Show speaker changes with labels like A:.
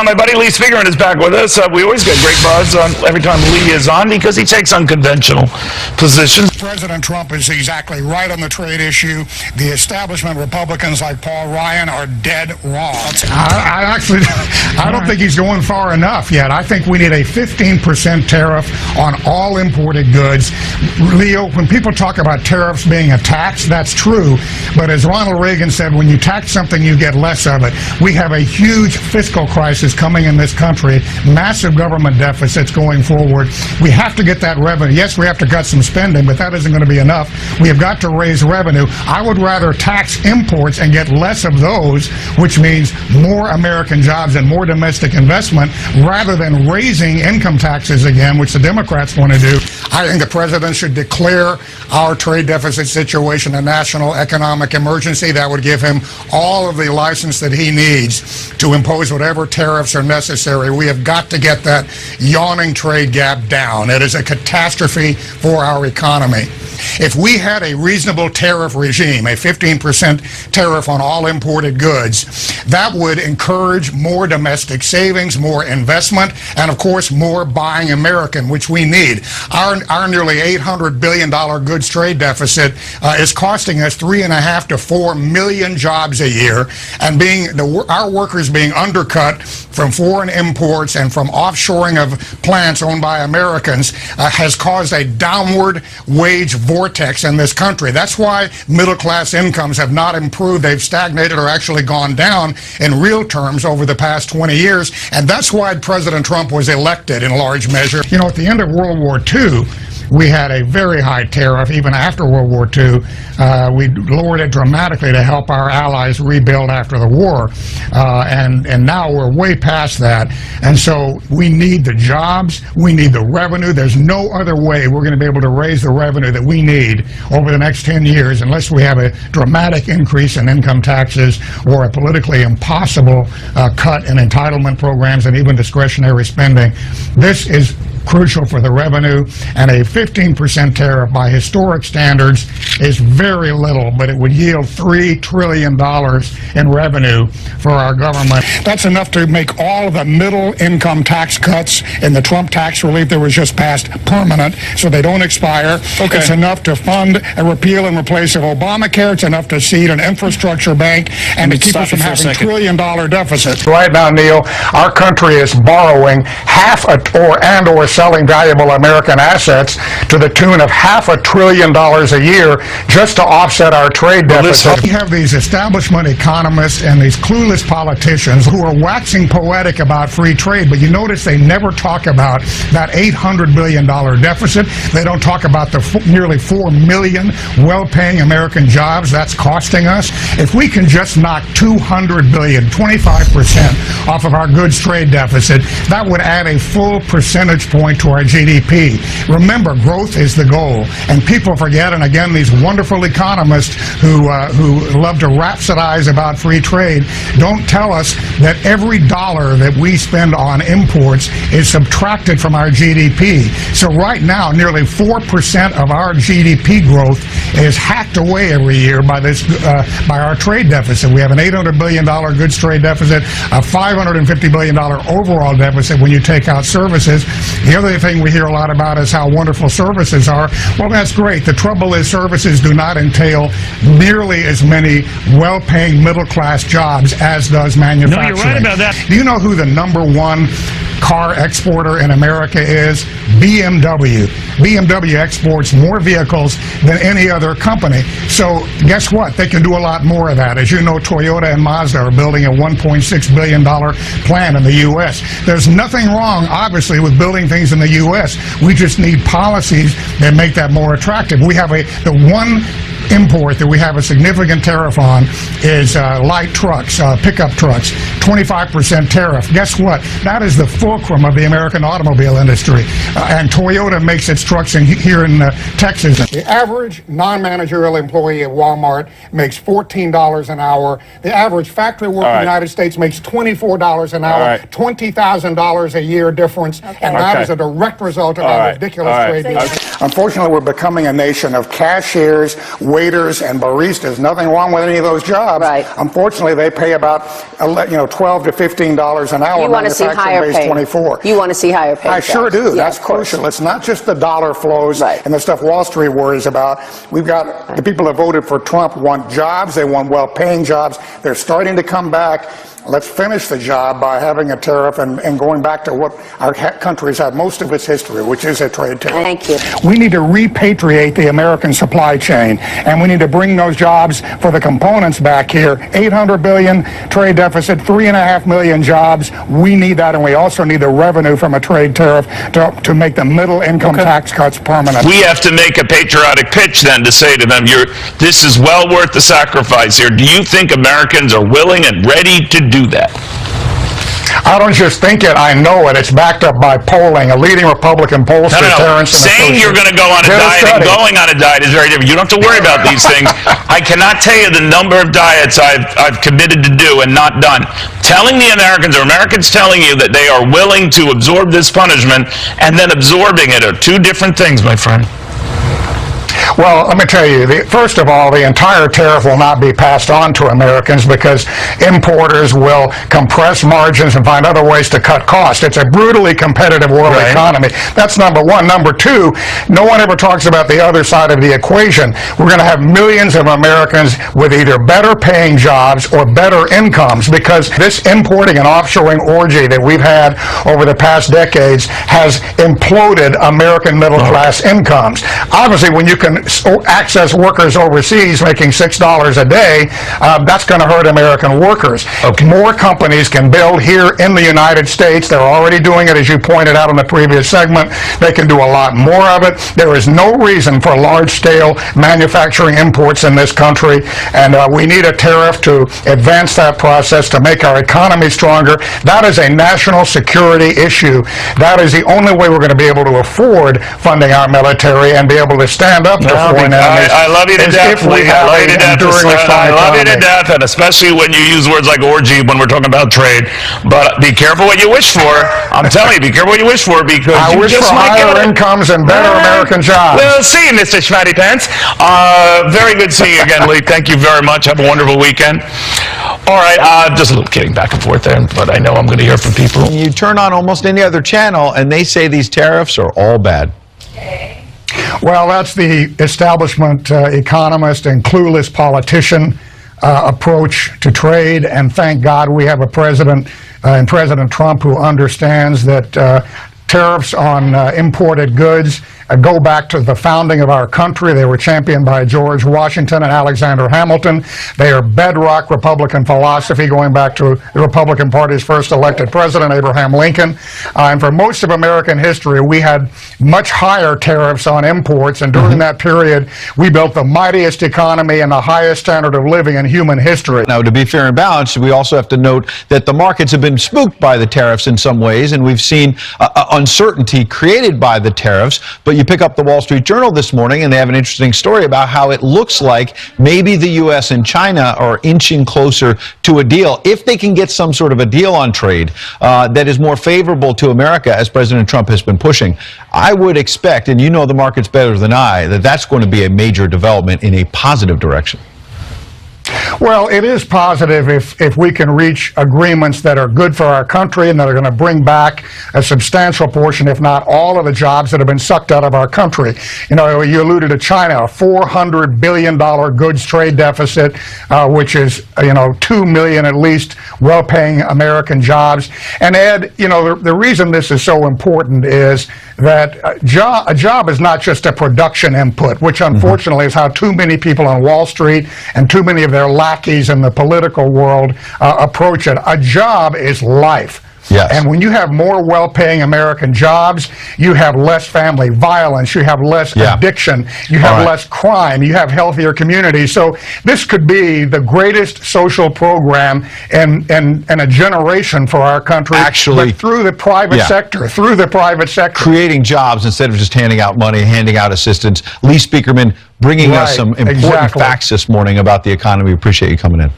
A: My buddy Lee Spieckerman is back with us. We always get great buzz every time Lee is on because he takes unconventional positions.
B: President Trump is exactly right on the trade issue. The establishment Republicans like Paul Ryan are dead wrong. I don't think he's going far enough yet. I think we need a 15% tariff on all imported goods. Leo, when people talk about tariffs being a tax, that's true. But as Ronald Reagan said, when you tax something, you get less of it. We have a huge fiscal crisis coming in this country, massive government deficits going forward. We have to get that revenue. Yes, we have to cut some spending, but that isn't going to be enough. We have got to raise revenue. I would rather tax imports and get less of those, which means more American jobs and more domestic investment, rather than raising income taxes again, which the Democrats want to do. I think the president should declare our trade deficit situation a national economic emergency. That would give him all of the license that he needs to impose whatever tariffs are necessary. We have got to get that yawning trade gap down. It is a catastrophe for our economy. If we had a reasonable tariff regime, a 15% tariff on all imported goods, that would encourage more domestic savings, more investment, and of course more buying American, which we need. Our nearly $800 billion goods trade deficit is costing us 3.5 to 4 million jobs a year, and our workers being undercut from foreign imports and from offshoring of plants owned by Americans has caused a downward wage vortex in this country. That's why middle-class incomes have not improved. They've stagnated or actually gone down in real terms over the past 20 years, and that's why President Trump was elected in large measure. You know, at the end of World War II, we had a very high tariff. Even after World War II, we lowered it dramatically to help our allies rebuild after the war. And now we're way past that. And so we need the jobs, we need the revenue. There's no other way we're going to be able to raise the revenue that we need over the next 10 years unless we have a dramatic increase in income taxes or a politically impossible cut in entitlement programs and even discretionary spending. This is crucial for the revenue, and a 15% tariff by historic standards is very little, but it would yield $3 trillion in revenue for our government. That's enough to make all of the middle income tax cuts in the Trump tax relief that was just passed permanent, so they don't expire. Okay. It's enough to fund a repeal and replace of Obamacare. It's enough to seed an infrastructure bank and to keep us from having $1 trillion deficits. Right now, Neil, our country is borrowing or selling valuable American assets to the tune of $500 billion a year just to offset our trade deficit. We have these establishment economists and these clueless politicians who are waxing poetic about free trade, but you notice they never talk about that $800 billion deficit. They don't talk about the nearly 4 million well-paying American jobs that's costing us. If we can just knock $200 billion, 25% off of our goods trade deficit, that would add a full percentage point to our GDP. Remember, growth is the goal, and people forget, and again, these wonderful economists who love to rhapsodize about free trade don't tell us that every dollar that we spend on imports is subtracted from our GDP. So right now, nearly 4% of our GDP growth is hacked away every year by our trade deficit. We have an $800 billion goods trade deficit, a $550 billion overall deficit when you take out services. The other thing we hear a lot about is how wonderful services are. Well, that's great. The trouble is services do not entail nearly as many well-paying middle-class jobs as does manufacturing.
A: No, you're right about that.
B: Do you know who the #1 car exporter in America is? BMW. BMW exports more vehicles than any other company. So guess what? They can do a lot more of that. As you know, Toyota and Mazda are building a $1.6 billion plant in the U.S. There's nothing wrong, obviously, with building things in the U.S. We just need policies that make that more attractive. We have the one import that we have a significant tariff on is light trucks, pickup trucks, 25% tariff. Guess what? That is the fulcrum of the American automobile industry. And Toyota makes its trucks here in Texas. The average non-managerial employee at Walmart makes $14 an hour. The average factory worker in the United States makes $24 an hour, $20,000 a year difference, and that is a direct result of our ridiculous trade deal. Unfortunately, we're becoming a nation of cashiers, waiters, and baristas. Nothing wrong with any of those jobs.
C: Right.
B: Unfortunately, they pay about $12 to $15 an hour.
C: You want to see higher pay.
B: 24.
C: You want to see higher pay.
B: I sure do.
C: Yeah,
B: That's crucial. It's not just the dollar flows and the stuff Wall Street worries about. We've got the people that voted for Trump want jobs. They want well-paying jobs. They're starting to come back. Let's finish the job by having a tariff and going back to what our country's had most of its history, which is a trade tariff.
C: Thank you.
B: We need to repatriate the American supply chain, and we need to bring those jobs for the components back here. $800 billion trade deficit, 3.5 million jobs. We need that, and we also need the revenue from a trade tariff to make the middle-income tax cuts permanent.
A: We have to make a patriotic pitch then to say to them, this is well worth the sacrifice here. Do you think Americans are willing and ready to do that?
B: I don't just think it, I know it. It's backed up by polling. A leading Republican pollster, Terrence,
A: saying you're going to go on a diet and going on a diet is very different. You don't have to worry about these things. I cannot tell you the number of diets I've committed to do and not done. Telling the Americans, or Americans telling you that they are willing to absorb this punishment and then absorbing it are two different things, my friend.
B: Well, let me tell you, first of all, the entire tariff will not be passed on to Americans because importers will compress margins and find other ways to cut costs. It's a brutally competitive world economy. That's number one. Number two, no one ever talks about the other side of the equation. We're going to have millions of Americans with either better paying jobs or better incomes because this importing and offshoring orgy that we've had over the past decades has imploded American middle class incomes. Obviously, when you can access workers overseas making $6 a day, that's going to hurt American workers. More companies can build here in the United States. They're already doing it, as you pointed out in the previous segment. They can do a lot more of it. There is no reason for large-scale manufacturing imports in this country, and we need a tariff to advance that process to make our economy stronger. That is a national security issue. That is the only way we're going to be able to afford funding our military and be able to stand up to foreign enemies.
A: I love you to death, Lee. I love you to death. I love you to death, and especially when you use words like orgy when we're talking about trade. But be careful what you wish for. I'm telling you, be careful what you wish for because
B: I wish for higher incomes and better American jobs.
A: We'll see you, Mr. Schmatty Pants. Very good seeing you again, Lee. Thank you very much. Have a wonderful weekend. All right, just a little kidding back and forth there, but I know I'm going to hear from people.
D: You turn on almost any other channel, and they say these tariffs are all bad.
B: Well, that's the establishment economist and clueless politician approach to trade, and thank God we have a president in President Trump who understands that tariffs on imported goods go back to the founding of our country. They were championed by George Washington and Alexander Hamilton. They are bedrock Republican philosophy going back to the Republican Party's first elected president, Abraham Lincoln. And for most of American history, we had much higher tariffs on imports, and during that period, we built the mightiest economy and the highest standard of living in human history.
D: Now, to be fair and balanced, we also have to note that the markets have been spooked by the tariffs in some ways, and we've seen uncertainty created by the tariffs. But you pick up the Wall Street Journal this morning, and they have an interesting story about how it looks like maybe the U.S. and China are inching closer to a deal, if they can get some sort of a deal on trade that is more favorable to America, as President Trump has been pushing. I would expect, and you know the markets better than I, that that's going to be a major development in a positive direction.
B: Well, it is positive if we can reach agreements that are good for our country and that are going to bring back a substantial portion, if not all, of the jobs that have been sucked out of our country. You know, you alluded to China, a $400 billion goods trade deficit, which is, 2 million at least well-paying American jobs. And Ed, the reason this is so important is that a job is not just a production input, which unfortunately is how too many people on Wall Street and too many of their lackeys in the political world approach it. A job is life.
D: Yes.
B: And when you have more well-paying American jobs, you have less family violence, you have less addiction, you have less crime, you have healthier communities. So this could be the greatest social program in a generation for our country.
D: Actually,
B: but through the private sector,
D: creating jobs instead of just handing out money, handing out assistance. Lee Spieckerman bringing us some important facts this morning about the economy. We appreciate you coming in.